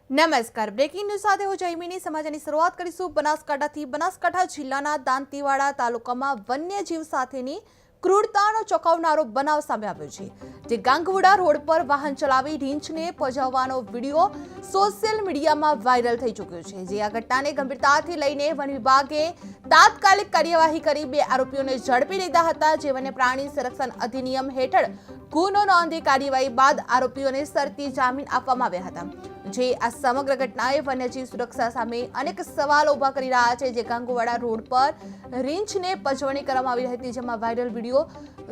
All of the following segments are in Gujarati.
નમસ્કાર, બ્રેકિંગ ન્યૂઝ સાથે હું જયમીની સમાચારની શરૂઆત કરીશું બનાસકાંઠાથી। બનાસકાંઠા જિલ્લાના દાંતીવાડા તાલુકામાં વન્યજીવ સાથેની ક્રૂરતાનો ચોંકાવનારો બનાવ સામે આવ્યો છે, જે ગાંગવડા રોડ પર વાહન ચલાવી રીંછને પજવવાનો વિડીયો સોશિયલ મીડિયામાં વાયરલ થઈ ચૂક્યો છે। જે આ ઘટનાને ગંભીરતાથી લઈને વન વિભાગે તાત્કાલિક કાર્યવાહી કરી 2 આરોપીઓને ઝડપી લીધા હતા, જે વન્ય પ્રાણી સંરક્ષણ અધિનિયમ હેઠળ ગુનો નોંધી કાર્યવાહી બાદ આરોપીઓને શરતી જામીન આપવામાં આવ્યા હતા। જે આ સમગ્ર ઘટનાએ વન્યજીવ સુરક્ષા સામે અનેક સવાલો ઉભા કરી રહ્યા છે। જે ગાંગોવાડા રોડ પર રીંછને પજવણી કરવામાં આવી હતી, જેમાં વાયરલ વિડીયો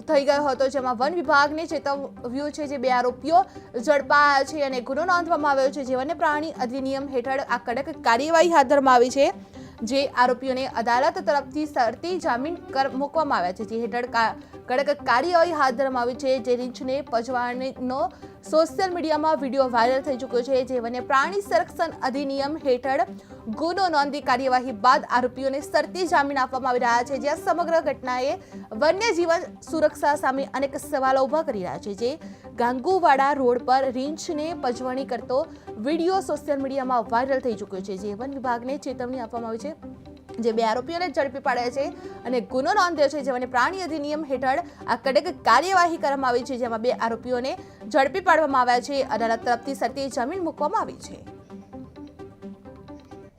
થઈ ગયો હતો, જેમાં વન વિભાગને ચેતવ્યું છે। જે 2 આરોપીઓ ઝડપાયા છે અને ગુનો નોંધવામાં આવ્યો છે। જે વન્ય પ્રાણી અધિનિયમ હેઠળ આ કડક કાર્યવાહી હાથ ધરવામાં આવી છે। જે આરોપીઓને અદાલત તરફથી શરતી જામીન મૂકવામાં આવ્યા છે, જે હેઠળ કડક કાર્યવાહી હાથ ધરવામાં આવી છે। જે રીંછને પજવણીનો સોશિયલ મીડિયામાં વિડીયો વાયરલ થઈ ચૂક્યો છે। જે વન્ય પ્રાણી સંરક્ષણ અધિનિયમ હેઠળ ગુનો નોંધી કાર્યવાહી બાદ આરોપીઓને શરતી જામીન આપવામાં આવી રહ્યા છે। જે આ સમગ્ર ઘટનાએ વન્યજીવ સુરક્ષા સામે અનેક સવાલો ઉભા કરી રહ્યા છે। જે ગાંગુવાડા રોડ પર રીંછને પજવણી કરતો વિડીયો સોશિયલ મીડિયામાં વાયરલ થઈ ચૂક્યો છે। જે વન વિભાગને ચેતવણી આપવામાં આવી છે। જે 2 આરોપીઓને ઝડપી પાડ્યા છે અને ગુનો નોંધ્યો છે। જે વન્ય પ્રાણી અધિનિયમ હેઠળ આ કડક કાર્યવાહી કરવામાં આવી છે, જેમાં 2 આરોપીઓને ઝડપી પાડવામાં આવ્યા છે। અદાલત તરફથી શરતી જામીન મૂકવામાં આવી છે।